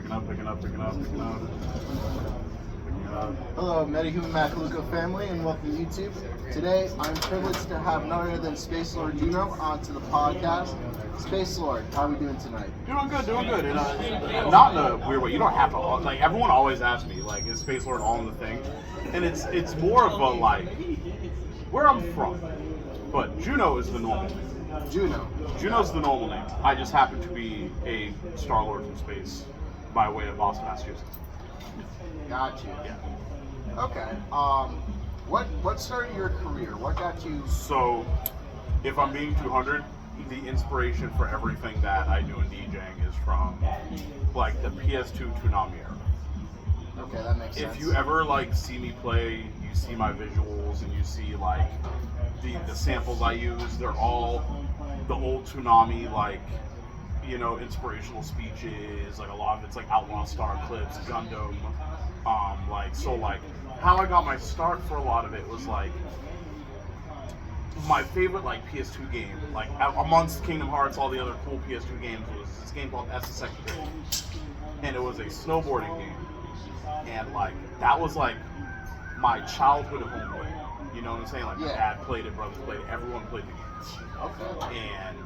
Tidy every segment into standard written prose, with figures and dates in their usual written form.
Picking up. Hello, Metahuman Macaluco family, and welcome to YouTube. Today, I'm privileged to have none other than Spacelord Juno onto the podcast. Spacelord, how are we doing tonight? Doing good. And, not in a weird way. You don't have to. Like, everyone always asks me, like, is Spacelord all in the thing? And it's more of a, like, where I'm from. But Juno is the normal name. Juno's the normal name. I just happen to be a Star-Lord from space by way of Boston, Massachusetts. Got you. Yeah. Okay. What started your career? What got you? So, if I'm being 200, the inspiration for everything that I do in DJing is from, like, the PS2 Toonami era. Okay, that makes sense. If you ever, like, see me play, you see my visuals, and you see, like, the samples I use, they're all the old Toonami, like, you know, inspirational speeches, like, a lot of it's, like, Outlaw Star clips, Gundam, like, how I got my start for a lot of it was, like, my favorite, like, PS2 game, like, amongst Kingdom Hearts, all the other cool PS2 games, was this game called SSX, and it was a snowboarding game, and, like, that was, like, my childhood home play. You know what I'm saying? Like, my dad played it, brothers played it, everyone played the game. Okay. And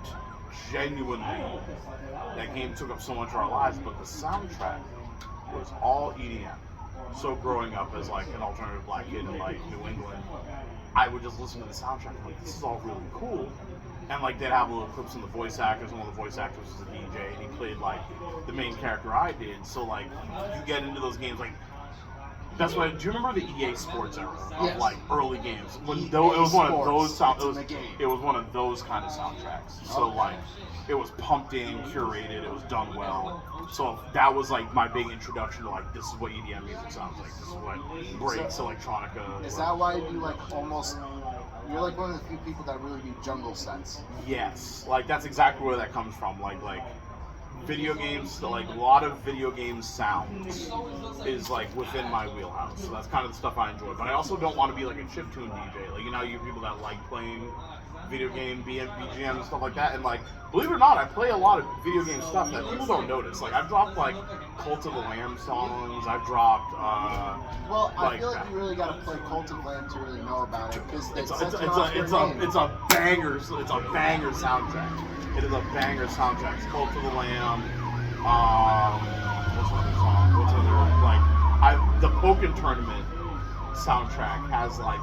genuinely, that game took up so much of our lives, but the soundtrack was all EDM. So growing up as, like, an alternative black kid in, like, New England, I would just listen to the soundtrack and, like, this is all really cool. And, like, they'd have little clips from the voice actors. One of the voice actors was a DJ, and he played, like, the main character I did. So, like, you get into those games, like, that's why. Do you remember the EA Sports era of like early games? When it was one of those it was one of those kind of soundtracks. So like, it was pumped in, curated, it was done well. So that was like my big introduction to like, this is what EDM music sounds like. This is what breaks electronica. Is that why you like almost? You're like one of the few people that really do jungle sets. Yes, like that's exactly where that comes from. Like. Video games, like a lot of video game sounds is like within my wheelhouse. So that's kind of the stuff I enjoy. But I also don't want to be like a chiptune DJ. Like, you know, you have people that like playing video game BGM and stuff like that. And like, believe it or not, I play a lot of video game stuff that people don't notice. Like, I've dropped like Cult of the Lamb songs. I've dropped. Well, I feel like you really got to play Cult of the Lamb to really know about it because it's a banger. It's a banger soundtrack. It is a banger soundtrack. It's Cult of the Lamb. What's another song? The Pokken Tournament soundtrack has like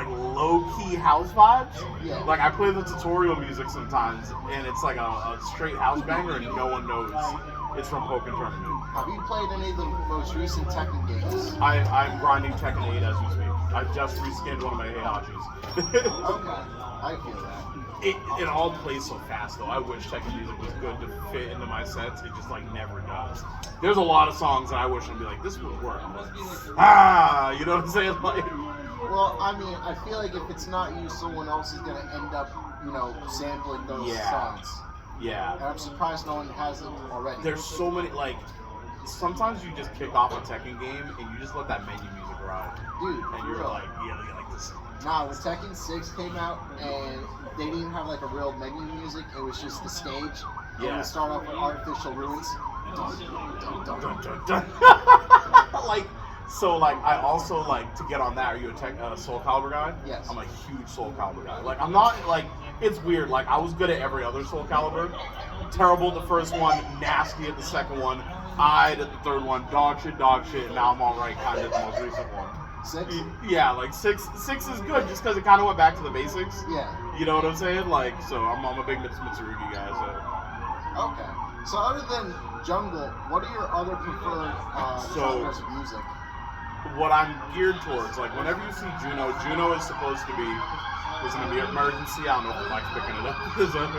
low-key house vibes. Yeah. Like, I play the tutorial music sometimes, and it's like a straight house banger, and no one knows it's from Pokken Tournament. Have you played any of the most recent Tekken games? I'm grinding Tekken 8 as we speak. I just reskinned one of my Heihachis. Okay, I feel that. It all plays so fast though. I wish Tekken music was good to fit into my sets. It just like never does. There's a lot of songs that I wish I'd be like, this would work. You know what I'm saying? Like, well, I mean, I feel like if it's not you, someone else is gonna end up, you know, sampling those songs. Yeah. And I'm surprised no one has it already. There's so many, like, sometimes you just kick off a Tekken game and you just let that menu music ride. Dude, and you're like, yeah, look at this. Nah, when Tekken 6 came out and they didn't even have like a real menu music, it was just the stage. Yeah. And we start off with Artificial Ruins. Dun, dun, dun, dun, dun. I also like to get on that. Are you a Soul Calibur guy? Yes. I'm a huge Soul Calibur guy. Like, I'm not, like, it's weird. Like, I was good at every other Soul Calibur. Terrible at the first one, nasty at the second one, eyed at the third one, dog shit, and now I'm alright kind of at the most recent one. 6? Yeah, like 6 is good just because it kind of went back to the basics. Yeah. You know what I'm saying? Like, so I'm a big Mitsurugi guy, so. Okay. So other than jungle, what are your other preferred genres of music? What I'm geared towards, like, whenever you see Juno is supposed to be, there's going to be an emergency. I don't know if the mic's picking it up. There's an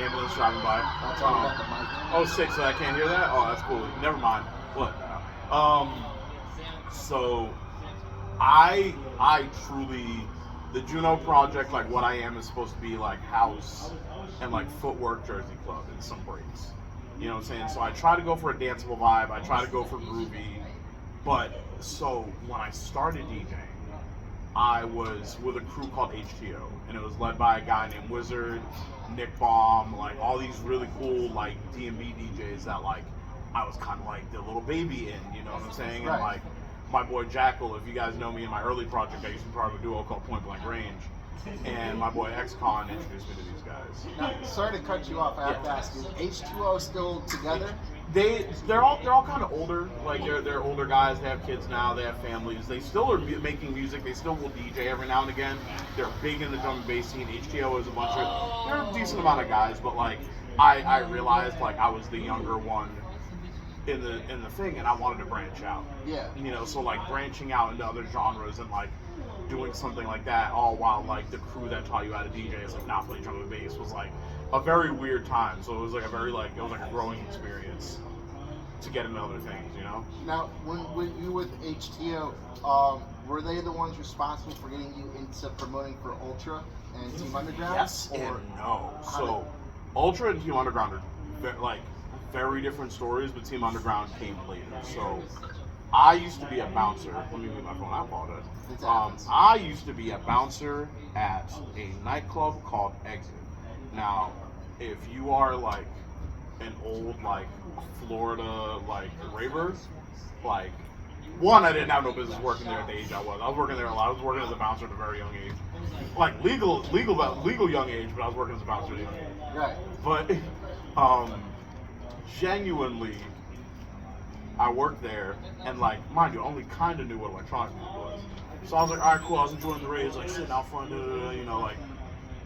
ambulance driving by. I'll talk about the mic. Oh, 6, so I can't hear that? Oh, that's cool. Never mind. What? So, I truly, the Juno project, like, what I am is supposed to be, like, house and, like, footwork Jersey club and some breaks. You know what I'm saying? So I try to go for a danceable vibe. I try to go for groovy. But, so, when I started DJing, I was with a crew called HTO, and it was led by a guy named Wizard, Nick Baum, like, all these really cool, like, D&B DJs that, like, I was kind of like the little baby in, you know what I'm saying? Right. And like my boy Jackal, if you guys know me in my early project, I used to be part of a duo called Point Blank Range. And my boy XCon introduced me to these guys. Now, sorry to cut you off. I have to ask: is H2O still together? They're all kind of older. Like they're older guys. They have kids now. They have families. They still are making music. They still will DJ every now and again. They're big in the drum and bass scene. HTO is a bunch of they're a decent amount of guys. But like I realized like I was the younger one in the thing, and I wanted to branch out. Yeah. You know, so like branching out into other genres and like doing something like that, all while like the crew that taught you how to DJ is like not play drum and bass was like a very weird time. So it was like a very like it was like a growing experience to get into other things, you know. Now, when you with HTO, were they the ones responsible for getting you into promoting for Ultra and Team Underground? Yes and no. So Ultra and Team Underground are like very different stories, but Team Underground came later. So I used to be a bouncer. Let me move my phone. I apologize. I used to be a bouncer at a nightclub called Exit. Now, if you are like an old like Florida like raver, like one, I didn't have no business working there at the age I was. I was working there a lot. I was working as a bouncer at a very young age, like legal young age, but I was working as a bouncer at a young age. Right. But genuinely, I worked there, and like, mind you, I only kind of knew what electronic music was. So I was like, all right, cool. I was enjoying the raves, like sitting out front, you know, like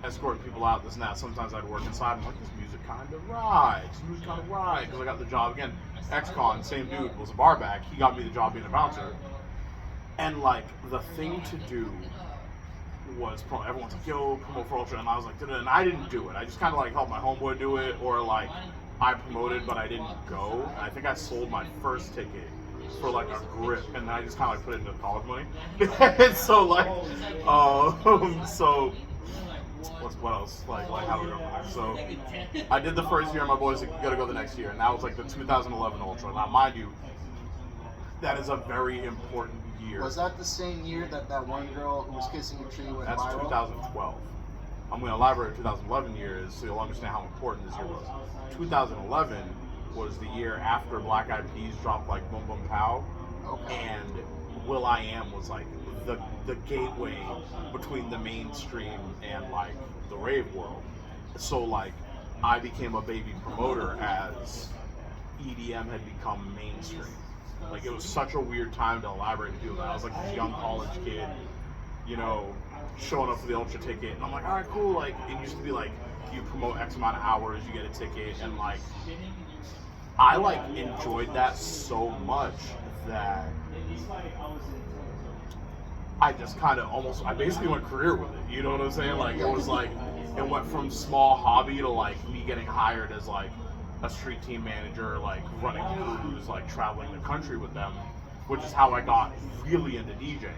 escorting people out, this and that. Sometimes I'd work inside. I'm like, this music kind of rides. Because I got the job again. XCon, same dude, was a bar back. He got me the job being a bouncer. And like, the thing to do was everyone's like, yo, promote for Ultra, and I was like, and I didn't do it. I just kind of like helped my homeboy do it, or like I promoted, but I didn't go. And I think I sold my first ticket for like a grip, and then I just kind of like put it into college money. And so like, so what else? Like how do we go from there? So I did the first year, and my boys like, you gotta go the next year, and that was like the 2011 Ultra. Now, mind you, that is a very important year. Was that the same year that one girl who was kissing a tree went That's viral? 2012. I'm going to elaborate 2011 year is so you'll understand how important this year was. 2011 was the year after Black Eyed Peas dropped like Boom Boom Pow, Okay. and Will I Am was like the gateway between the mainstream and like the rave world. So like I became a baby promoter as EDM had become mainstream. Like it was such a weird time to elaborate to people. I was like this young college kid, you know, showing up for the Ultra ticket, and I'm like, all right, cool. Like it used to be like you promote X amount of hours, you get a ticket, and like I like enjoyed that so much that I just kind of I basically went career with it. You know what I'm saying? Like it was like it went from small hobby to like me getting hired as like a street team manager, like running crews, like traveling the country with them, which is how I got really into DJing.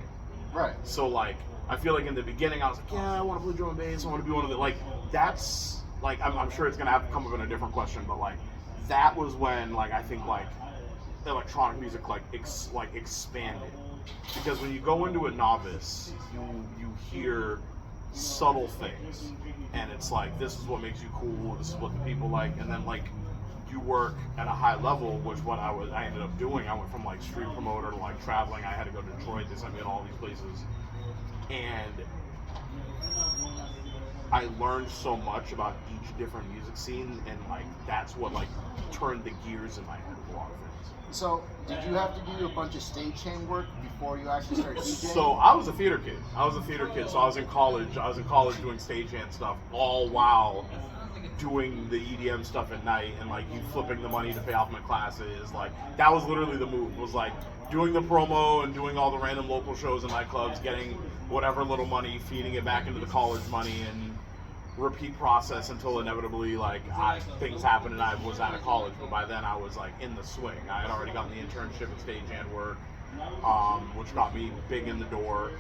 Right. So like I feel like in the beginning I was like, yeah, I want to play drum and bass, I want to be one of the like that's like I'm sure it's gonna have to come up in a different question, but like that was when like I think like electronic music like expanded, because when you go into a novice, you hear subtle things, and it's like this is what makes you cool, this is what the people like, and then like you work at a high level, which I ended up doing. I went from like street promoter to like traveling. I had to go to Detroit, they sent me to all these places, and I learned so much about each different music scene, and like that's what like turned the gears in my head with a lot of things. So, did you have to do a bunch of stagehand work before you actually started DJing? So I was a theater kid. So I was in college. Doing stagehand stuff, all while doing the EDM stuff at night, and like you flipping the money to pay off my classes. Like that was literally the move. Was like doing the promo and doing all the random local shows and nightclubs, getting whatever little money, feeding it back into the college money, and repeat process until inevitably like things happened and I was out of college. But by then I was like in the swing. I had already gotten the internship at stagehand work, which got me big in the door,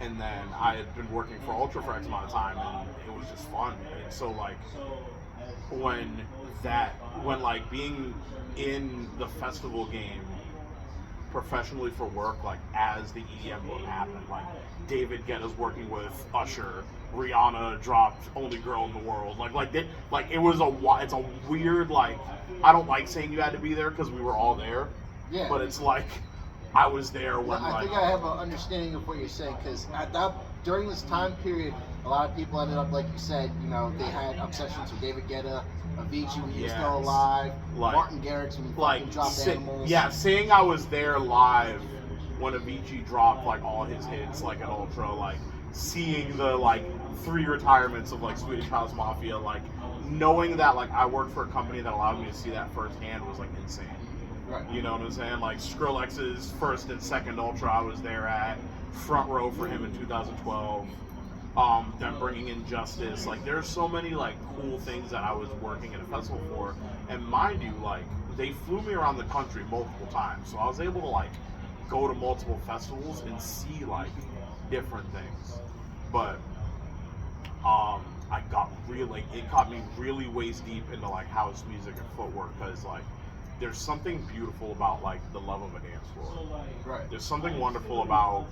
and then I had been working for Ultra for X amount of time, and it was just fun. And so like when like being in the festival game professionally for work, like as the EDM boom happened. Like David Guetta's working with Usher, Rihanna dropped Only Girl in the World. It's a weird, like, I don't like saying you had to be there because we were all there. Yeah. But it's like I was there when I think I have an understanding of what you're saying, because during this time period, a lot of people ended up, like you said, they had obsessions with David Guetta, Avicii when he was still alive, like, Martin Garrix when he fucking dropped Animals. Yeah, saying I was there live when Avicii dropped like all his hits, like at Ultra, like seeing the like 3 retirements of like Swedish House Mafia, like knowing that like I worked for a company that allowed me to see that firsthand was like insane. Right. You know what I'm saying? Like Skrillex's first and second Ultra, I was there at front row for him in 2012. Them bringing in Justice. Like there's so many like cool things that I was working at a festival for. And mind you, like they flew me around the country multiple times, so I was able to like go to multiple festivals and see like different things. But I got really, it got me really waist deep into like house music and footwork, because like there's something beautiful about like the love of a dance floor. Right. There's something wonderful about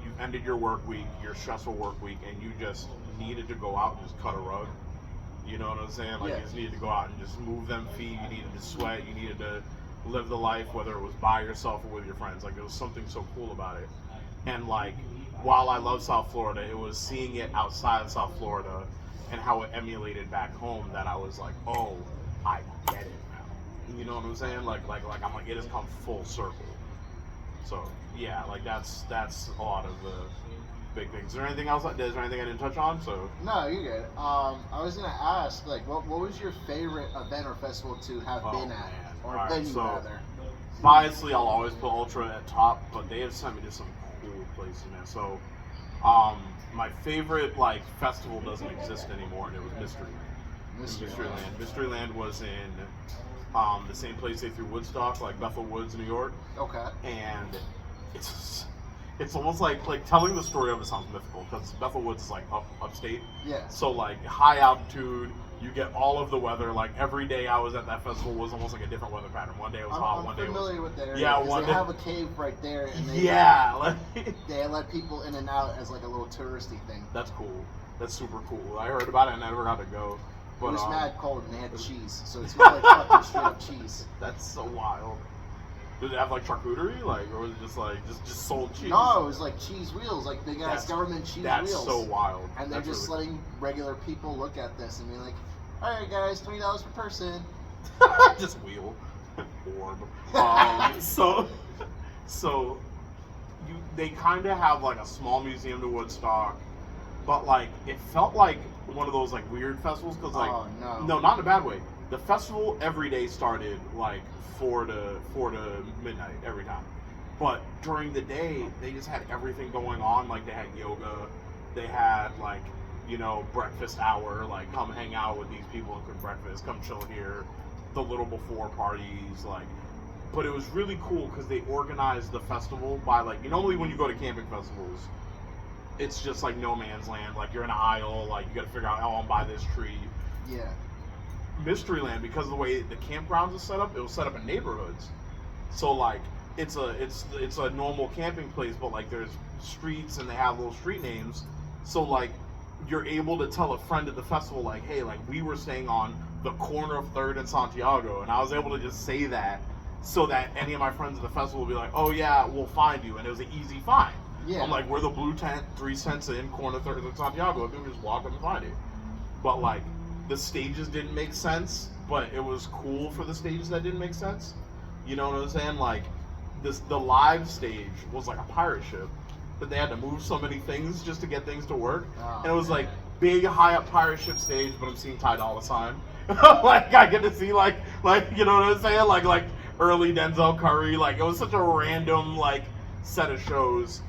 you ended your work week, your stressful work week, and you just needed to go out and just cut a rug. You know what I'm saying? Like you just needed to go out and just move them feet. You needed to sweat. You needed to live the life, whether it was by yourself or with your friends. Like there was something so cool about it. And like while I love South Florida, it was seeing it outside of South Florida and how it emulated back home that I was like, oh, I get it now. You know what I'm saying? Like I'm like, it has come full circle. So yeah, like that's a lot of the big things. Is there anything else? Is there anything I didn't touch on? So no, you're good. I was gonna ask, like, what was your favorite event or festival to have been at, or venue rather? Obviously, I'll always put Ultra at top, but they have sent me to some cool places, man. So, my favorite like festival doesn't exist anymore, and it was Mysteryland. Mysteryland was in the same place they threw Woodstock, like Bethel Woods, New York. Okay. And it's almost like telling the story of it sounds mythical, because Bethel Woods is like upstate. Yeah. So like high altitude, you get all of the weather. Like every day I was at that festival was almost like a different weather pattern. One day it was hot, one day it was... I'm familiar with that area. Yeah, they have a cave right there, and they let people in and out as like a little touristy thing. That's cool. That's super cool. I heard about it and I never got to go. But, it was mad cold, and they had cheese, so it smelled like fucking straight up cheese. That's so wild. Did it have like charcuterie, like, or was it just like just sold cheese? No, it was like cheese wheels, like big ass government cheese wheels. That's so wild. And they're just really letting regular people look at this and be like, "All right, guys, $20 per person." Just wheel, orb. So they kind of have like a small museum to Woodstock, but like it felt like one of those like weird festivals, because like no, not in a bad way. The festival every day started like 4 to midnight every time, but during the day they just had everything going on. Like they had yoga, they had like breakfast hour, like come hang out with these people and cook breakfast, come chill here, the little before parties, like. But it was really cool because they organized the festival by like, normally when you go to camping festivals, it's just like no man's land. Like you're in an aisle, like you got to figure out how I'm by this tree. Yeah. Mysteryland, because of the way the campgrounds are set up, it was set up in neighborhoods. So like it's a normal camping place, but like there's streets and they have little street names. So like you're able to tell a friend at the festival, like, hey, like we were staying on the corner of 3rd and Santiago, and I was able to just say that so that any of my friends at the festival will be like, oh yeah, we'll find you, and it was an easy find. Yeah. I'm like, we're the blue tent, 3 cents in, corner 3rd and Santiago. And people just walk up and find it. But like the stages didn't make sense, but it was cool for the stages that didn't make sense. You know what I'm saying? Like the live stage was like a pirate ship, but they had to move so many things just to get things to work. Oh, and it was like big high up pirate ship stage, but I'm seeing Ty Dolla $ign. Like I get to see like you know what I'm saying? Like early Denzel Curry. Like it was such a random like set of shows.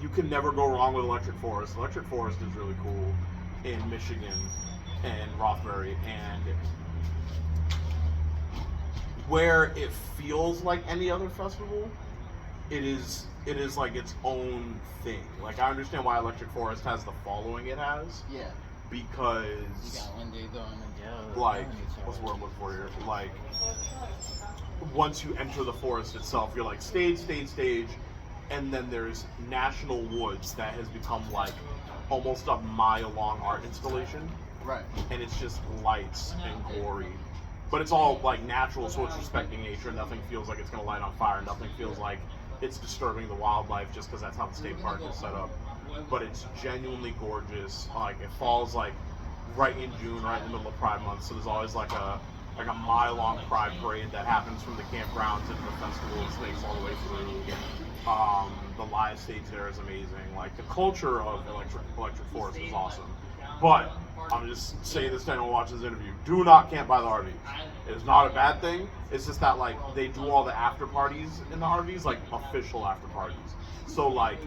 You can never go wrong with Electric Forest. Electric Forest is really cool in Michigan and Rothbury, and where it feels like any other festival, it is like its own thing. Like I understand why Electric Forest has the following it has. Yeah. because like what's the word I'm looking for here? Like once you enter the forest itself, you're like stage, and then there's National Woods that has become like almost a mile-long art installation. Right. And it's just lights and glory. But it's all like natural, so it's respecting nature. Nothing feels like it's going to light on fire. Nothing feels like it's disturbing the wildlife just because that's how the state park is set up. But it's genuinely gorgeous. Like it falls like right in June, right in the middle of Pride Month. So there's always like a mile-long Pride parade that happens from the campgrounds into the festival and snakes all the way through. The live stage there is amazing. Like the culture of Electric Forest is awesome. But I'm just saying this to anyone watching this interview: do not camp by the RVs. It's not a bad thing. It's just that like they do all the after parties in the RVs, like official after parties. So like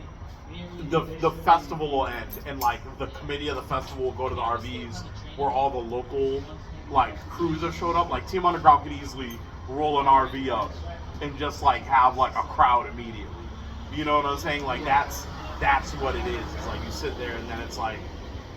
the festival will end, and like the committee of the festival will go to the RVs where all the local like crews have showed up. Like Team Underground could easily roll an RV up and just like have like a crowd immediately. You know what I'm saying? Like that's what it is. It's like you sit there and then it's like,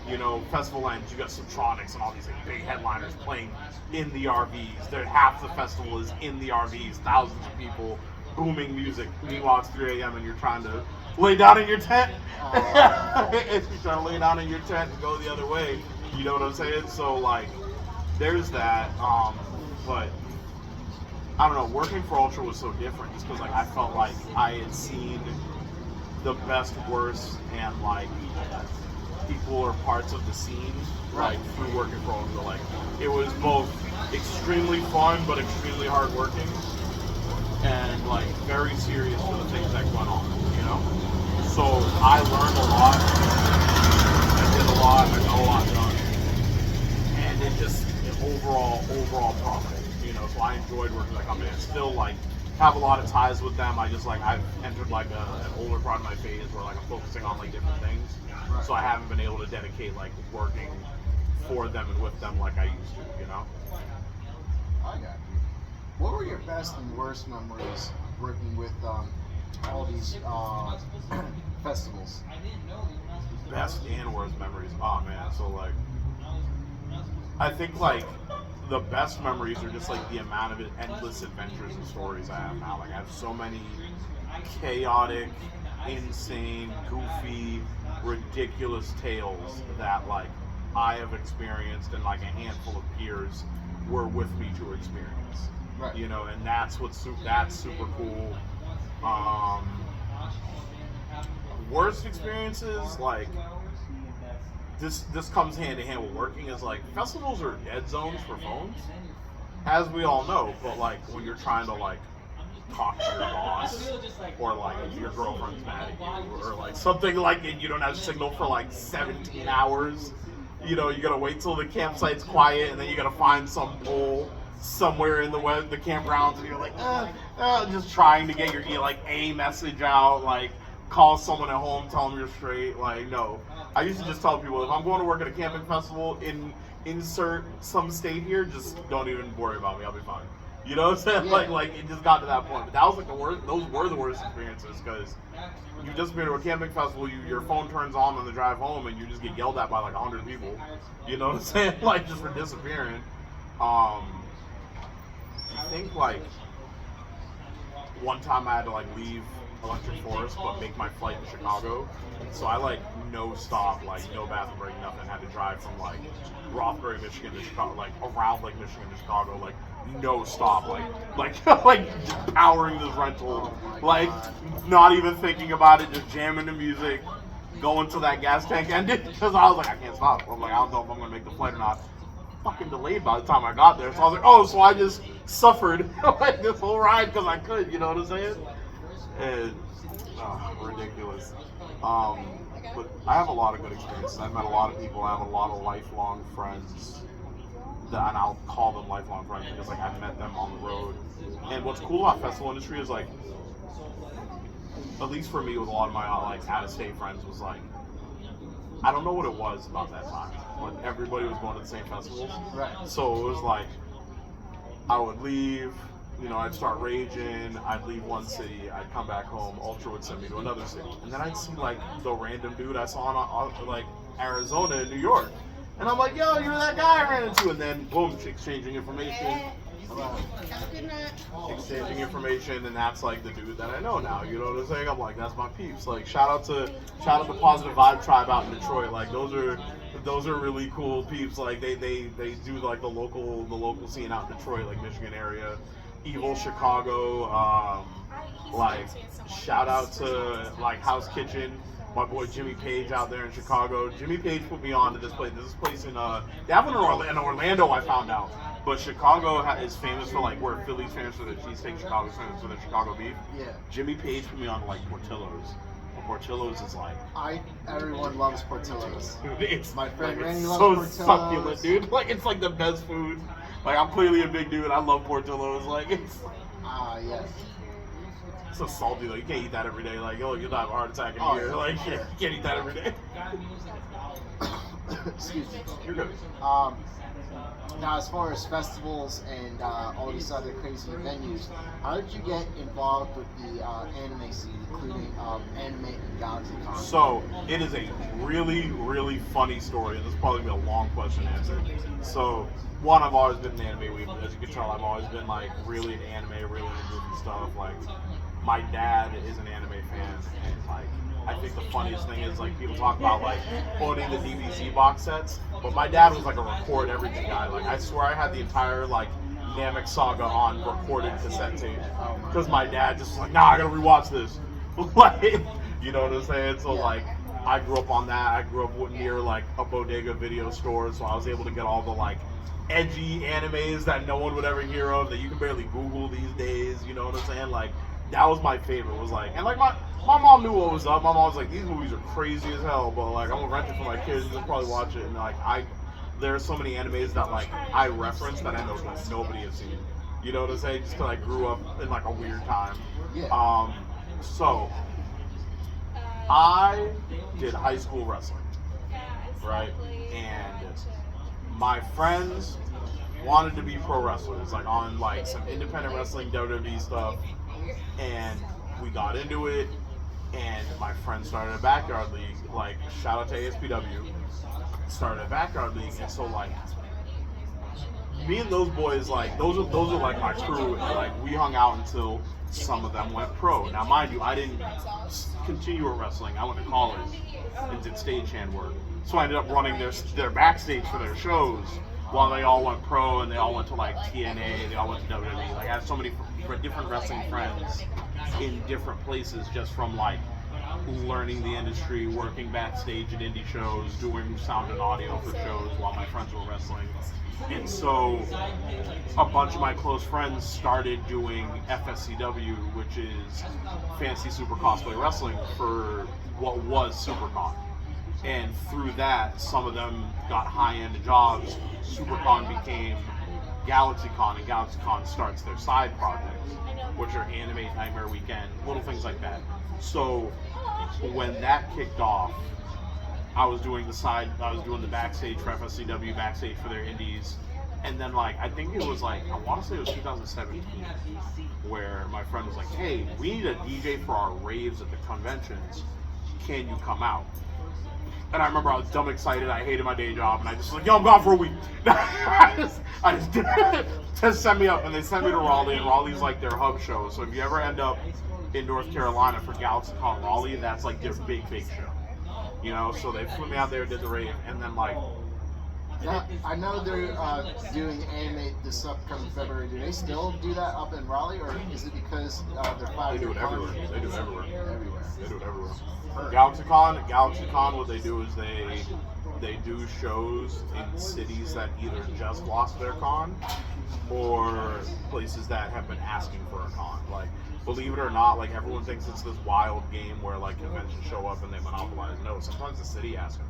you know, festival ends, you got Subtronics and all these like big headliners playing in the RVs. Half the festival is in the RVs, thousands of people, booming music. Meanwhile, it's 3 a.m. and you're trying to lay down in your tent. If you're trying to lay down in your tent and go the other way, you know what I'm saying? So like, there's that. But I don't know, working for Ultra was so different just because like I felt like I had seen the best, worst, and like people or parts of the scene like through working for Ultra. Like it was both extremely fun but extremely hardworking and like very serious for the things that went on, you know? So I learned a lot, I did a lot, I got a lot done. And it just overall profit. You know, so I enjoyed working with that company. I still like have a lot of ties with them. I've entered like an older part of my phase where like I'm focusing on like different things. So I haven't been able to dedicate like working for them and with them like I used to, you know? I got you. What were your best and worst memories working with all these festivals? Best and worst memories. Oh man, so like I think like the best memories are just like the amount of endless adventures and stories I have now. Like I have so many chaotic, insane, goofy, ridiculous tales that like I have experienced and like a handful of peers were with me to experience. Right. You know, and that's super cool. Worst experiences, like this comes hand in hand with working, is like festivals are dead zones for phones, as we all know. But like when you're trying to like talk to your boss, or like if your girlfriend's mad at you, or like something like, and you don't have signal for like 17 hours, you know, you gotta wait till the campsite's quiet, and then you gotta find some pole somewhere in the campgrounds, and you're like just trying to get your like a message out, like call someone at home, tell them you're straight. Like, no, I used to just tell people, if I'm going to work at a camping festival insert some state here, just don't even worry about me, I'll be fine. You know what I'm saying? Yeah. Like it just got to that point. But that was like the worst. Those were the worst experiences, because you just been to a camping festival, your phone turns on the drive home, and you just get yelled at by like 100 people. You know what I'm saying? Like just for disappearing. I think like one time I had to like leave Electric Forest but make my flight to Chicago, so I like no stop, like no bathroom break, nothing. Had to drive from like Rothbury, Michigan to Chicago, like around Lake Michigan to Chicago, like no stop, like powering this rental, like not even thinking about it, just jamming the music, going till that gas tank ended, because I was like, I can't stop. I'm like, I don't know if I'm gonna make the flight or not. Fucking delayed by the time I got there, so I was like, oh, so I just suffered like this whole ride because I could, you know what I'm saying? And ridiculous. But I have a lot of good experiences. I've met a lot of people. I have a lot of lifelong friends and I'll call them lifelong friends because like I've met them on the road. And what's cool about festival industry is like, at least for me with a lot of my like out-of-state friends, was like, I don't know what it was about that time, but everybody was going to the same festivals. Right. So it was like, I would leave, you know, I'd start raging, I'd leave one city, I'd come back home, Ultra would send me to another city. And then I'd see like the random dude I saw in like Arizona and New York. And I'm like, yo, you're that guy I ran into. And then, boom, exchanging information. Exchanging information, and that's like the dude that I know now. You know what I'm saying? I'm like, that's my peeps. Like, shout out to Positive Vibe Tribe out in Detroit. Like, those are really cool peeps. Like, they do like the local scene out in Detroit, like Michigan area, Evil Chicago. Like, shout out to like House Kitchen. My boy Jimmy Page out there in Chicago. Jimmy Page put me on to this place. This place in they have one in Orlando. I found out. But Chicago is famous for like where Philly's famous for their cheesesteak, Chicago's famous for their Chicago beef. Yeah. Jimmy Page put me on to like Portillo's. Portillo's is like everyone loves Portillo's. It's my friend like, Randy it's loves so Portillo's. succulent, dude. Like it's like the best food. Like I'm clearly a big dude. I love Portillo's. Like it's yes. It's so salty though. You can't eat that every day. Like you'll die of a heart attack in a year. Yeah. Like you can't eat that every day. Excuse me. You're good. Now, as far as festivals and all these other crazy venues, how did you get involved with the anime scene, including Anime and GalaxyCon? So, it is a really, really funny story, and this is probably going to be a long question to answer. So, one, I've always been an anime weeb. As you can tell, I've always been, like, really into anime, really into movie stuff. Like, my dad is an anime fan, and, like, I think the funniest thing is like people talk about like owning the DVC box sets, but my dad was like a record everything guy. Like I swear I had the entire like Namek saga on recorded cassette tape because my dad just was like, nah, I gotta rewatch this. Like, you know what I'm saying? So like I grew up on that. I grew up near like a bodega video store, so I was able to get all the like edgy animes that no one would ever hear of that you can barely Google these days. You know what I'm saying? Like that was my favorite. Was like and like my mom knew what was up. My mom was like, these movies are crazy as hell, but like I'm gonna rent it for my kids. They'll probably watch it. And like there are so many animes that like I reference that I know like nobody has seen. You know what I'm saying? Just because I grew up in like a weird time. Yeah. So I did high school wrestling, right? And my friends wanted to be pro wrestlers, like on like some independent wrestling WWE stuff, and we got into it. And my friend started a backyard league, like shout out to ASPW, started a backyard league, and so like me and those boys, like those are like my crew, and like we hung out until some of them went pro. Now mind you, I didn't continue with wrestling. I went to college and did stagehand work, so I ended up running their backstage for their shows while they all went pro and they all went to like TNA, they all went to WWE. Like I have so many different wrestling friends in different places just from like learning the industry, working backstage at indie shows, doing sound and audio for shows while my friends were wrestling. And so a bunch of my close friends started doing FSCW, which is Fantasy Super Cosplay Wrestling, for what was SuperCon. And through that, some of them got high-end jobs. SuperCon became GalaxyCon, and GalaxyCon starts their side projects, which are Anime Nightmare Weekend, little things like that. So when that kicked off, I was doing the backstage for FSCW, backstage for their indies, and then like I think it was like I want to say it was 2017, where my friend was like, "Hey, we need a DJ for our raves at the conventions. Can you come out?" And I remember I was dumb excited. I hated my day job, and I just was like, "Yo, I'm gone for a week." I just did it. Just send me up, and they sent me to Raleigh, and Raleigh's like their hub show. So if you ever end up in North Carolina for GalaxyCon Raleigh, that's like their big show. You know, so they flew me out there, did the rave, and then like. Now, I know they're doing anime this upcoming February. Do they still do that up in Raleigh, or is it because they're They do it everywhere. They do it everywhere. Everywhere. They do it everywhere. GalaxyCon, what they do is they do shows in cities that either just lost their con or places that have been asking for a con. Like, believe it or not, like everyone thinks it's this wild game where like conventions show up and they monopolize. No, sometimes the city asks them.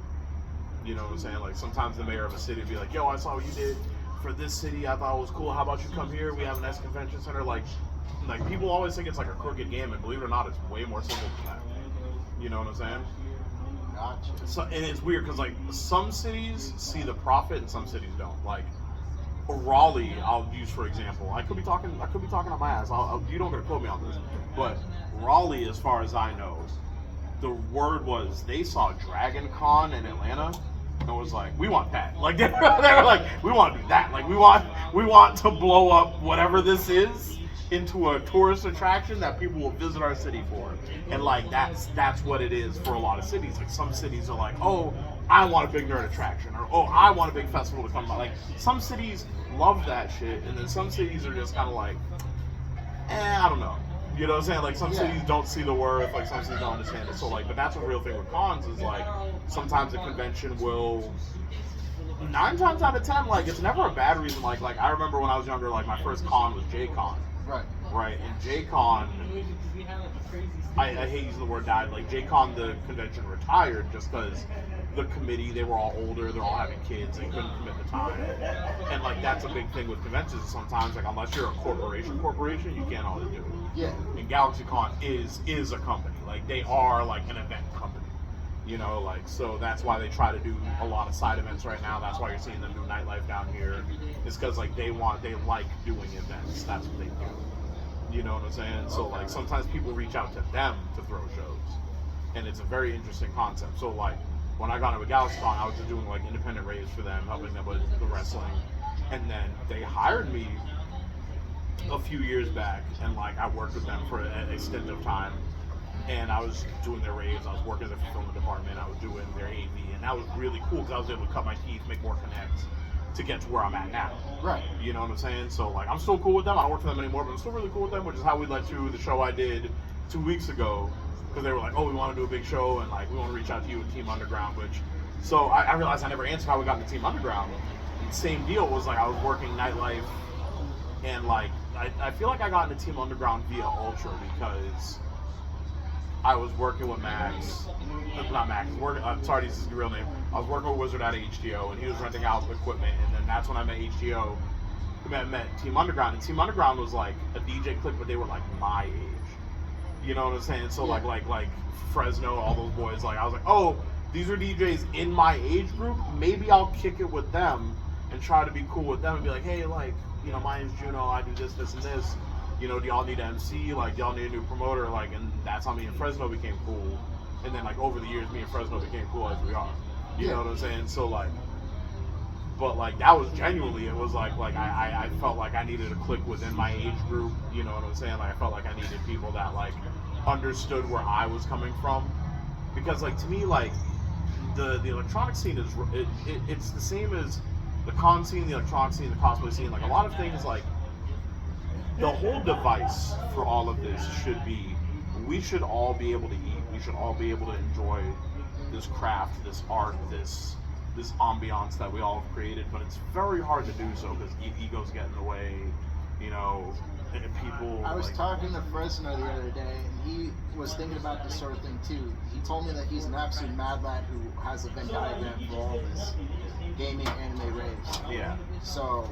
You know what I'm saying? Like sometimes the mayor of a city would be like, "Yo, I saw what you did for this city. I thought it was cool. How about you come here? We have an S convention center." Like people always think it's like a crooked game, and believe it or not, it's way more simple than that. You know what I'm saying? Gotcha. So, and it's weird because like some cities see the profit and some cities don't. Like Raleigh, I'll use for example. I could be talking on my ass. You don't gotta quote me on this, but Raleigh, as far as I know, the word was they saw Dragon Con in Atlanta, and was like, we want that. Like they were like, we want to do that. Like we want to blow up whatever this is into a tourist attraction that people will visit our city for. And like that's what it is for a lot of cities. Like some cities are like, oh, I want a big nerd attraction, or oh, I want a big festival to come by. Like some cities love that shit, and then some cities are just kind of like, I don't know. You know what I'm saying? Like some cities don't see the worth, like some cities don't understand it. So like, but that's the real thing with cons is like sometimes a convention will 9 times out of 10, like it's never a bad reason. Like I remember when I was younger, like my first con was J-Con. Right. And J-Con, I hate using the word died. Like J-Con, the convention retired just because the committee, they were all older, they're all having kids, they couldn't commit the time. And like that's a big thing with conventions. Sometimes like unless you're a corporation, you can't always do it. Yeah. And GalaxyCon is a company. Like they are like an event company. You know, like so that's why they try to do a lot of side events right now. That's why you're seeing them do nightlife down here. It's because like they like doing events. That's what they do. You know what I'm saying? So like sometimes people reach out to them to throw shows, and it's a very interesting concept. So like when I got into GalaxyCon, I was just doing like independent raves for them, helping them with the wrestling, and then they hired me a few years back, and like I worked with them for a stint of time, and I was doing their raves, I was working in the fulfillment department, I was doing their AV, and that was really cool because I was able to cut my teeth, make more connects to get to where I'm at now. Right. You know what I'm saying? So like I'm still cool with them. I don't work for them anymore, but I'm still really cool with them, which is how we led to the show I did 2 weeks ago, because they were like, oh, we want to do a big show, and like we want to reach out to you with Team Underground, which so I realized I never answered how we got into Team Underground. Same deal was like I was working nightlife, and like I feel like I got into Team Underground via Ultra because I was working with Max. Not Max. I'm sorry, this is the real name. I was working with Wizard at HTO, and he was renting out equipment, and then that's when I met HTO. I met Team Underground, and Team Underground was like a DJ clique, but they were like my age. You know what I'm saying? So like Fresno, all those boys. Like I was like, oh, these are DJs in my age group. Maybe I'll kick it with them and try to be cool with them and be like, hey, like, you know, my name's Juno. I do this, and this. You know, do y'all need an MC? Like, y'all need a new promoter? Like, and that's how me and Fresno became cool. And then, like, over the years, me and Fresno became cool as we are. You know what I'm saying? So, like, but, like, that was genuinely, it was like I felt like I needed a clique within my age group. You know what I'm saying? Like, I felt like I needed people that, like, understood where I was coming from. Because, like, to me, like, the electronic scene is, it's the same as the con scene, the electronic scene, the cosplay scene. Like, a lot of things, like, the whole device for all of this should be, we should all be able to eat. We should all be able to enjoy this craft, this art, this ambiance that we all have created. But it's very hard to do so because egos get in the way, you know, and people. I was talking to Fresno the other day, and he was thinking about this sort of thing too. He told me that he's an absolute mad lad who has a Venn diagram for all this gaming, anime, raves. Yeah. So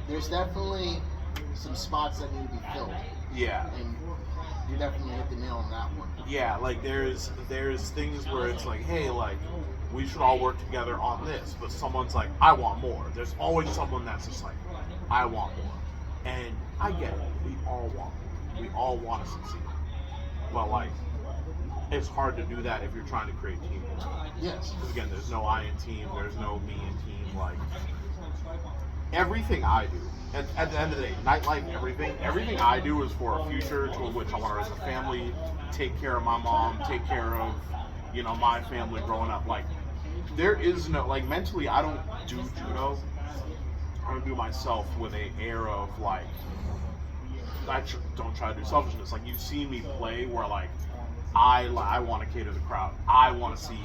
there's definitely some spots that need to be filled. Yeah. And you definitely hit the nail on that one. Yeah, like there's things where it's like, hey, like we should all work together on this, but someone's like, I want more. There's always someone that's just like, I want more. And I get it. We all want more. We all want to succeed. But like, it's hard to do that if you're trying to create teamwork. Yes. Because again, there's no I in team, there's no me in team. Like everything I do, at the end of the day, nightlife, everything I do is for a future to which I want to raise a family, take care of my mom, take care of, you know, my family growing up. Like, there is no, like, mentally, I don't do judo. I don't do myself with an air of, like, don't try to do selfishness. Like, you've seen me play where, like, I want to cater to the crowd. I want to see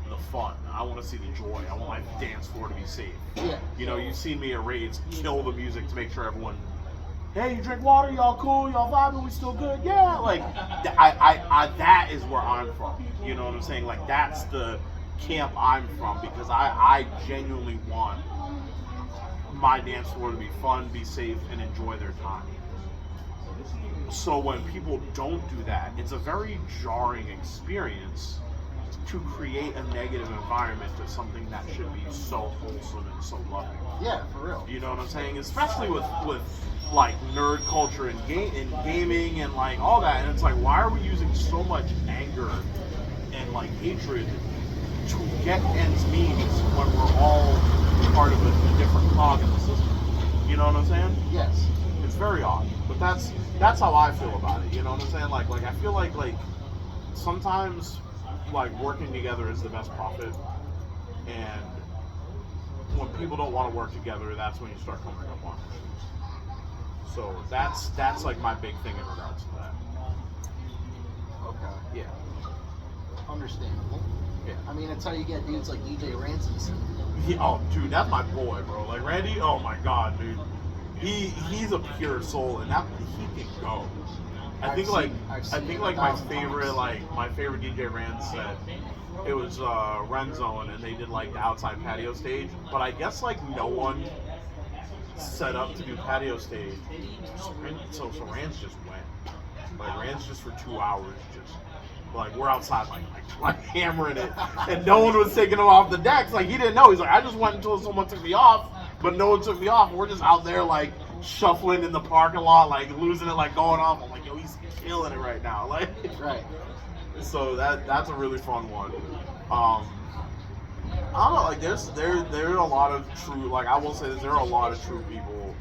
the fun. I want to see the joy. I want my dance floor to be safe. Yeah. You know, you've seen me at raids kill the music to make sure everyone, hey, you drink water, y'all cool, y'all vibing, we still good, yeah. Like, I that is where I'm from. You know what I'm saying? Like, that's the camp I'm from, because I genuinely want my dance floor to be fun, be safe, and enjoy their time. So when people don't do that, it's a very jarring experience to create a negative environment to something that should be so wholesome and so loving. Yeah, for real. You know what I'm saying? Especially with like nerd culture and gaming and like all that. And it's like, why are we using so much anger and like hatred to get ends meet when we're all part of a different cog in the system. You know what I'm saying? Yes. It's very odd, but that's how I feel about it. You know what I'm saying? Like I feel like sometimes like working together is the best profit, and when people don't want to work together, that's when you start coming up on it. So that's like my big thing in regards to that. Okay. Yeah. Understandable. Yeah. I mean, that's how you get dudes like DJ Ransom. Oh, dude, that's my boy, bro. Like Randy, oh my god, dude. He's a pure soul, and that he can go. I think my favorite DJ Rand said it was Renzone, and they did like the outside patio stage. But I guess like no one set up to do patio stage, so Rand's just went. Like Rand's just for 2 hours, just like we're outside like hammering it, and no one was taking him off the decks. Like he didn't know. He's like, I just went until someone took me off, but no one took me off. We're just out there like shuffling in the parking lot, like losing it, like going off. I'm like, yo, he's killing it right now. Like, right. So that's a really fun one. I don't know. Like there are a lot of true. Like I will say this, there are a lot of true people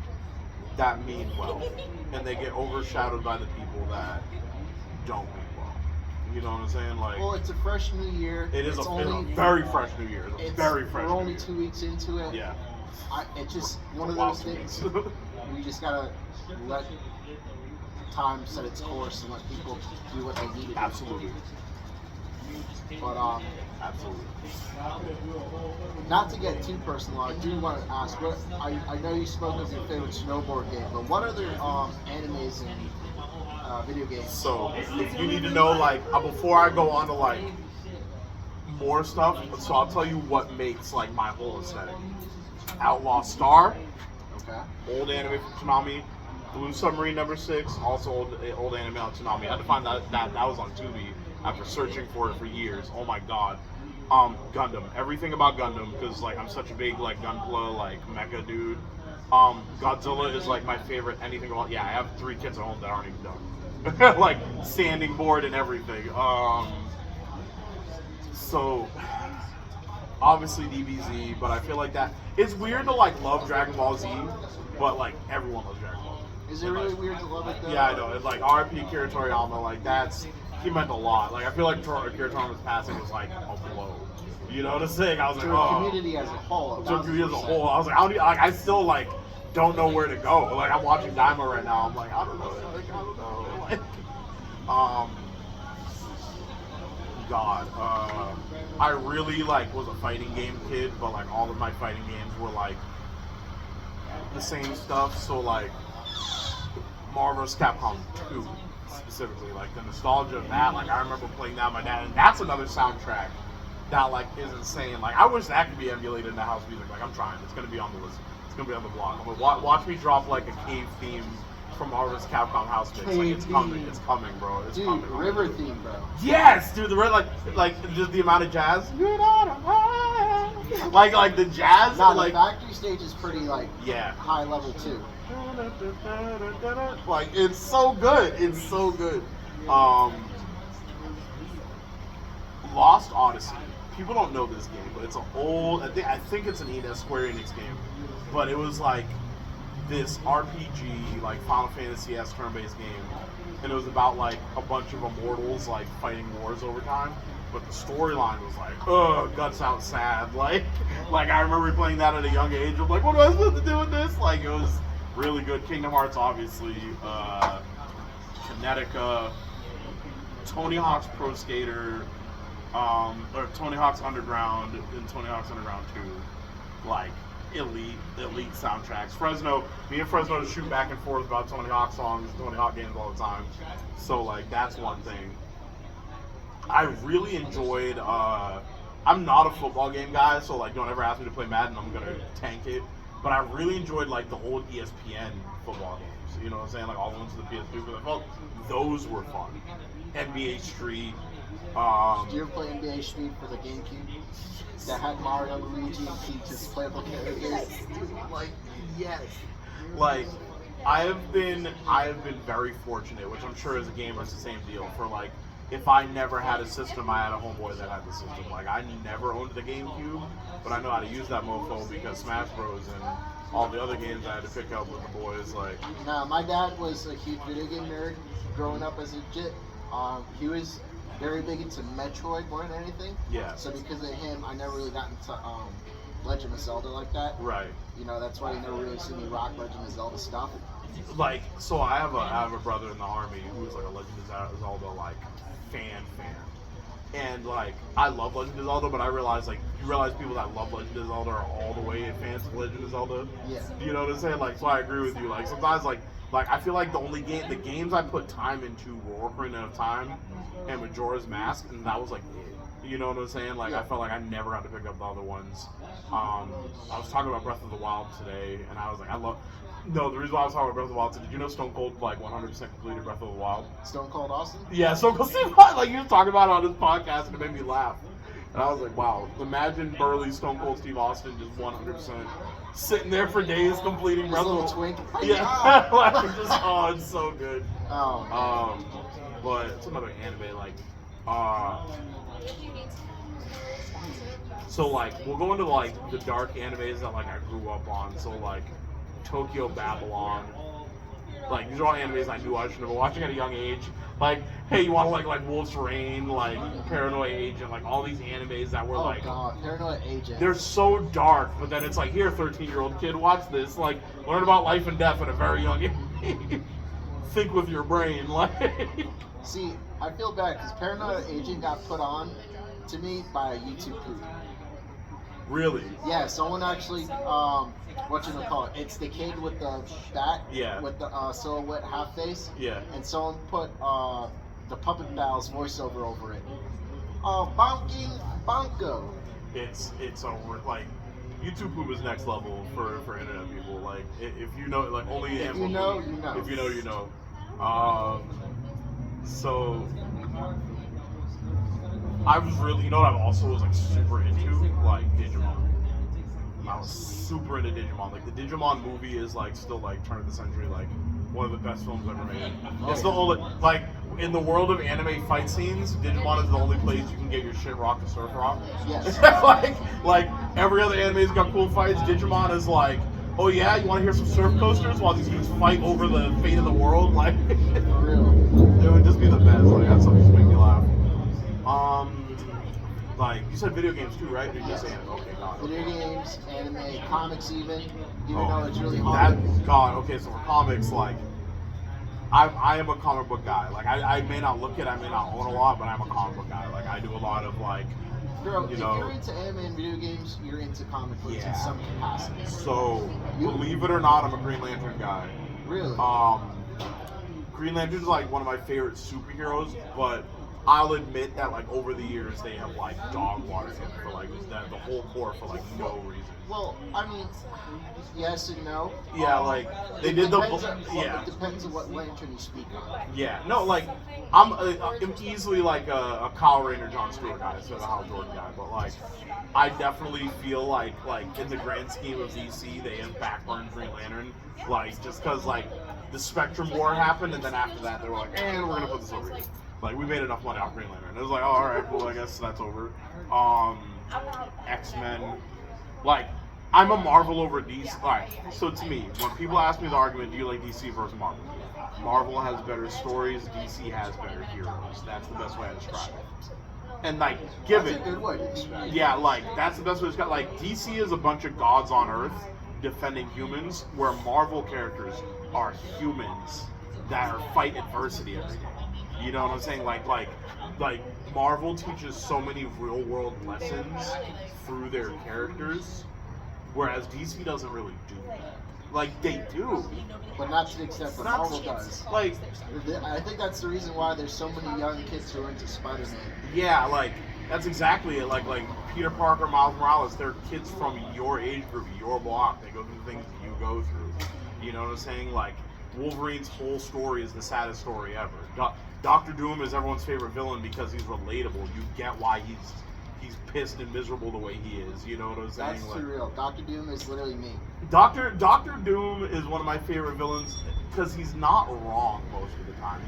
that mean well, and they get overshadowed by the people that don't mean well. You know what I'm saying? Like, well, it's a fresh new year. It's a very fresh new year. We're only 2 weeks into it. Yeah. It's just one of those things. We just gotta let time set its course and let people do what they need to do. Absolutely. But absolutely. Not to get too personal, I do want to ask. I know you spoke of your favorite snowboard game, but what other animes and video games? So if you need to know, like before I go on to like more stuff, so I'll tell you what makes like my whole aesthetic. Outlaw Star. Okay. Old anime from Toonami. Blue Submarine #6, also old anime on Toonami. I had to find that was on Tubi after searching for it for years. Oh my god. Gundam. Everything about Gundam, because like I'm such a big like Gunpla like mecha dude. Godzilla is like my favorite anything about. Yeah, I have 3 kids at home that aren't even done. Like standing board and everything. So obviously DBZ, but I feel like that it's weird to like love Dragon Ball Z, but like everyone loves Dragon Ball Z. Is it really weird to love it though? Yeah, I know. It's like RP Kira Toriyama, like he meant a lot. Like I feel like Kira Toriyama's passing was like a blow. You know what I'm saying? I was like, the community as a whole. To the community as a whole. I was like, I still like don't know where to go. Like I'm watching Daima right now. I'm like, I don't know. Like I don't know. Like, God, I really like was a fighting game kid, but like all of my fighting games were like the same stuff. So like Marvel vs. Capcom 2 specifically, like the nostalgia of that. Like I remember playing that with my dad, and that's another soundtrack that like is insane. Like I wish that could be emulated in the house music. Like I'm trying. It's gonna be on the list. It's gonna be on the blog. I'm gonna watch me drop like a cave theme from Marvel vs. Capcom house mix. Like it's coming. It's coming, bro. It's coming. River theme, bro. Yes, dude. The like just the amount of jazz. Like the jazz. Nah, like the factory stage is pretty like high level too. Like it's so good. It's so good. Lost Odyssey. People don't know this game, but it's an old. I think it's an Square Enix game, but it was like this RPG, like Final Fantasy-esque turn-based game, and it was about like a bunch of immortals like fighting wars over time. But the storyline was like, guts out sad. Like I remember playing that at a young age. I'm like, what am I supposed to do with this? Like it was really good. Kingdom Hearts, obviously, Kinetica, Tony Hawk's Pro Skater, or Tony Hawk's Underground and Tony Hawk's Underground 2, like elite soundtracks. Me and Fresno just shoot back and forth about Tony Hawk songs, Tony Hawk games all the time. So like that's one thing. I really enjoyed. I'm not a football game guy, so like don't ever ask me to play Madden. I'm gonna tank it. But I really enjoyed like the old ESPN football games. You know what I'm saying? Like all the ones to the PS2, because I felt those were fun. NBA Street. Did you ever play NBA Street for the GameCube? That had Mario, Luigi, and Peach as playable characters. Like yes. Like I have been very fortunate, which I'm sure as a gamer it's the same deal, for like if I never had a system, I had a homeboy that had the system. Like, I never owned the GameCube, but I know how to use that mofo because Smash Bros. And all the other games I had to pick up with the boys. Like, Nah, my dad was a huge video game nerd growing up as a kid. He was very big into Metroid more than anything. yeah, So because of him, I never really got into Legend of Zelda like that. right. You know, that's why you never really see me rock Legend of Zelda stuff. Like, so I have a brother in the army who's like a Legend of Zelda like fan. And like, I love Legend of Zelda, but I realize like you realize people that love Legend of Zelda are all the way fans of Legend of Zelda. Yeah. You know what I'm saying? Like, so I agree with you. Like, sometimes like I feel like the games I put time into were Ocarina of Time and Majora's Mask, and that was like it. You know what I'm saying? Like, I felt like I never got to pick up the other ones. I was talking about Breath of the Wild today, and I was like, the reason why I was talking about Breath of the Wild today, did you know Stone Cold like 100% completed Breath of the Wild? Stone Cold Austin? Yeah, Stone Cold Steve Austin, like, you were talking about it on this podcast, and it made me laugh. And I was like, wow, imagine burly Stone Cold Steve Austin just 100% sitting there for days completing His Breath of little the twink. Yeah, like, just, oh, it's so good. Oh. But it's another anime, like, so like we'll go into like the dark animes that like I grew up on. So like Tokyo Babylon, like these are all animes I knew I should have been watching at a young age. Like, hey, you want to like Wolf's Rain, like Paranoid Agent, like all these animes that were like, God, Paranoid Agent. they're so dark, but then it's like, here, 13-year-old kid, watch this. Like, learn about life and death at a very young age. Think with your brain, like. See, I feel bad because Paranoid Agent got put on to me by a YouTube poop. Really? Yeah, someone actually, whatchamacallit, it's the kid with the bat, Yeah. with the silhouette half face, Yeah. and someone put the Puppet Battles voiceover over it. Bonking Bonko. It's a like YouTube poop is next level for internet people. Like, if you know, like, only If you know, you know. If you know, you know. So I was really, you know what I also was like super into? Like Digimon. I was super into Digimon. Like, the Digimon movie is like still like turn of the century, like one of the best films ever made. It's the only, like, in the world of anime fight scenes, Digimon is the only place you can get your shit rocked to surf rock. Yes. like every other anime's got cool fights. Digimon is like, oh yeah, you want to hear some surf coasters while these dudes fight over the fate of the world? Like, For real. it would just be the best. Like, that's something to make me laugh. Like, you said video games too, right? Or you just saying, okay, God. Video games, anime, comics even Oh, though it's really hard. Okay, so for comics, like, I am a comic book guy. Like, I may not look at, I may not own a lot, but I'm a comic book guy. Like, I do a lot of, like, Bro, you if know, you're into anime and video games, you're into comic books in some capacity. So, believe it or not, I'm a Green Lantern guy. Really? Green Lantern's like one of my favorite superheroes, but I'll admit that like over the years they have like dog watered him for like the whole core for like no reason. Well, I mean, yes and no. Yeah, like they It did depends yeah. It depends on what lantern you speak on. Yeah, no, like I'm easily like a Kyle Rayner, John Stewart guy instead of a Hal Jordan guy, but like I definitely feel like in the grand scheme of DC they have backburned Green Lantern, like just because like the Spectrum War happened and then after that they were like, and we're gonna put this over here. Like, we made enough money off Green Lantern. It was like, oh, all right, well, I guess that's over. X-Men. Like, I'm a Marvel over DC. Like, so to me, when people ask me the argument, do you like DC versus Marvel? Marvel has better stories. DC has better heroes. That's the best way to describe it. And like, That's a good way to describe it. yeah, like that's the best way to describe. Like, DC is a bunch of gods on Earth defending humans, where Marvel characters are humans that are fight adversity every day. You know what I'm saying? Like Marvel teaches so many real world lessons through their characters, whereas DC doesn't really do that. Like, they do, But not to the extent that Marvel does. like, I think that's the reason why there's so many young kids who are into Spider-Man. yeah, like that's exactly it. Like Peter Parker, Miles Morales, they're kids from your age group, your block. They go through the things you go through. You know what I'm saying? Like, Wolverine's whole story is the saddest story ever. Doctor Doom is everyone's favorite villain because he's relatable. You get why he's pissed and miserable the way he is. You know what I'm saying? That's like, too real. Dr. Doom is literally me. Doctor Doom is one of my favorite villains because he's not wrong most of the time.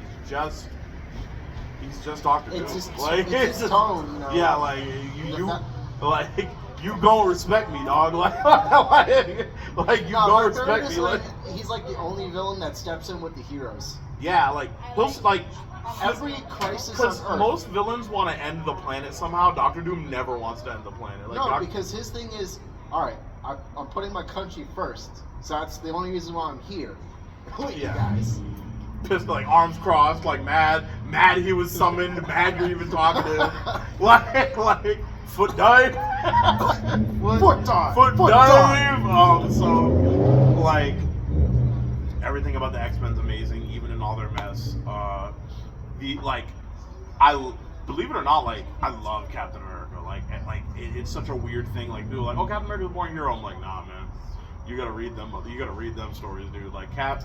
He's just Doctor Doom. It's just Like it's his tone, you know. Yeah, like you Not- like you gonna respect me, dog. Like you No, gonna but respect me. Like he's like the only villain that steps in with the heroes. yeah, like he'll like Every crisis on because Earth. most villains want to end the planet somehow. Doctor Doom never wants to end the planet. Like, No, because his thing is, all right, I'm putting my country first, so that's the only reason why I'm here. With you guys. Pissed, like arms crossed, like mad he was summoned, mad you're even talking to him. Like foot dive. Foot dive. Foot dive. So like everything about the X-Men's amazing, even in all their mess. I believe it or not, like I love Captain America. It's such a weird thing. Like people are like, oh, Captain America's a born hero. I'm like, nah, man. You gotta read them. You gotta read them stories, dude. Like Cap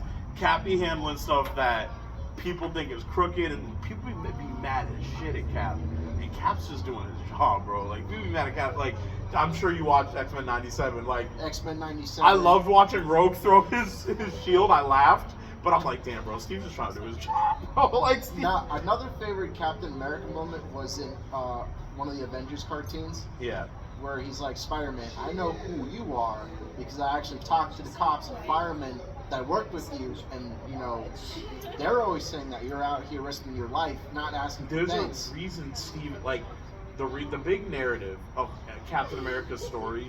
be handling stuff that people think is crooked, and people be mad as shit at Cap. And Cap's just doing his job, bro. Like people be mad at Cap. Like I'm sure you watched X-Men '97. Like X-Men '97. I loved watching Rogue throw his shield. I laughed. But I'm like, damn, bro, Steve's just trying to do his job. Like, Steve. Now, another favorite Captain America moment was in one of the Avengers cartoons. Yeah. Where he's like, Spider-Man, I know who you are because I actually talked to the cops and firemen that worked with you, and you know, they're always saying that you're out here risking your life, not asking for There's thanks. a reason, Steve. Like, the big narrative of Captain America's story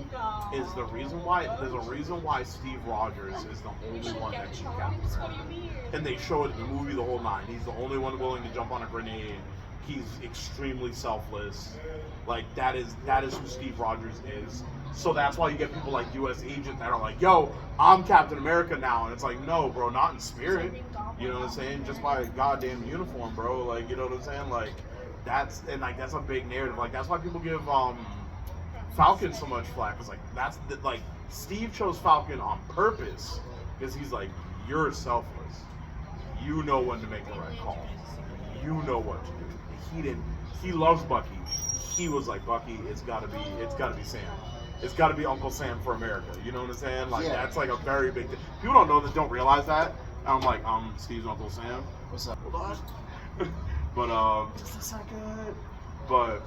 is the reason why. There's a reason why Steve Rogers is the only one that can Captain America. And they show it in the movie the whole nine. He's the only one willing to jump on a grenade. He's extremely selfless. Like that is who Steve Rogers is. So that's why you get people like U.S. Agent that are like, "Yo, I'm Captain America now," and it's like, "No, bro, not in spirit." You know what I'm saying? Just by a goddamn uniform, bro. Like, you know what I'm saying? Like, that's a big narrative. Like that's why people give Falcon so much flack. It's like Steve chose Falcon on purpose because he's like, you're selfless. You know when to make the right call. You know what to do. He didn't. He loves Bucky. He was like, Bucky, it's gotta be Sam. It's gotta be Uncle Sam for America. You know what I'm saying? Like that's like a very big thing. People don't know this, don't realize that. And I'm like, Steve's Uncle Sam. What's up? Hold on. But just a second. But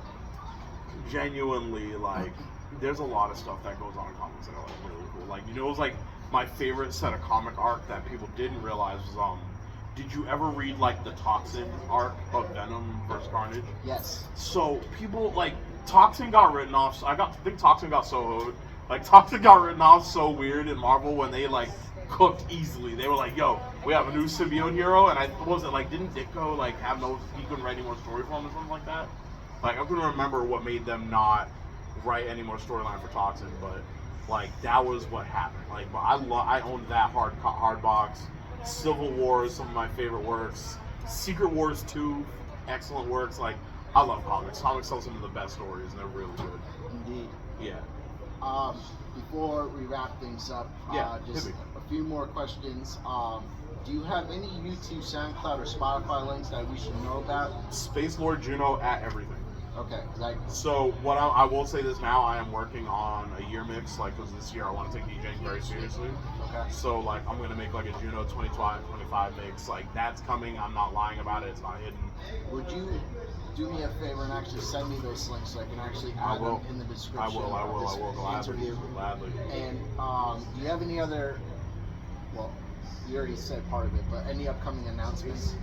genuinely, like, there's a lot of stuff that goes on in comics that are like really cool. Like, you know, it was like my favorite set of comic arc that people didn't realize was did you ever read like the Toxin arc of Venom vs. Carnage? Yes. So people like Toxin got written off. So I think Toxin got so like Toxin got written off so weird in Marvel when they like cooked easily. They were like, "Yo, we have a new symbiote hero," and I wasn't like, didn't Ditko like have he couldn't write any more story for him or something like that? Like I couldn't remember what made them not write any more storyline for Toxin, but like that was what happened. Like, but I owned that hard box. Civil War is some of my favorite works. Secret Wars 2, excellent works. Like, I love comics. Comics tell some of the best stories, and they're really good. Indeed. Yeah. Before we wrap things up, just a few more questions. Do you have any YouTube, SoundCloud, or Spotify links that we should know about? Spacelord Juno at everything. Okay. So what I will say this now, I am working on a year mix, like, because this year I want to take DJing very seriously. Okay. So like I'm gonna make like a Juno 2025 mix. Like that's coming. I'm not lying about it. It's not hidden. Would you do me a favor and actually send me those links so I can actually add them in the description? I will gladly. And do you have any other? Well, you already said part of it, but any upcoming announcements?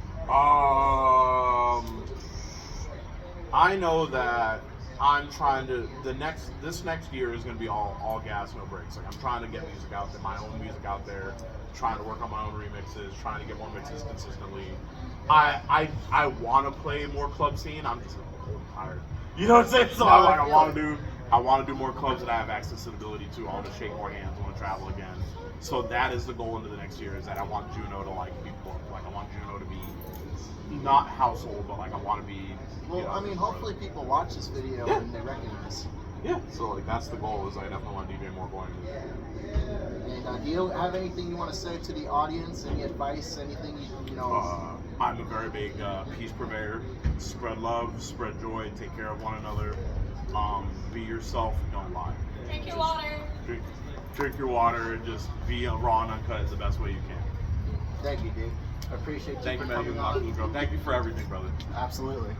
I know that I'm trying to this next year is going to be all gas, no brakes. Like I'm trying to get music out there, my own music out there, trying to work on my own remixes, trying to get more mixes consistently. I want to play more club scene. I'm just tired. You know what I'm saying? So I want to do more clubs that I have access to the ability to. I want to shake more hands. I want to travel again. So that is the goal into the next year. Is that I want Juno to like be booked. Like I want Juno to be not household, but like I want to be. Well, I mean, hopefully people watch this video and they recognize. Yeah. So like that's the goal. Is I definitely want to DJ more going. And do you have anything you want to say to the audience? Any advice? Anything you know? I'm a very big peace purveyor. Spread love, spread joy, take care of one another. Be yourself. Don't lie. Drink your water. Drink your water and just be raw and uncut is the best way you can. Thank you, dude. I appreciate you Thank for you, coming Metahuman on. Macaluco. Thank you for everything, brother. Absolutely.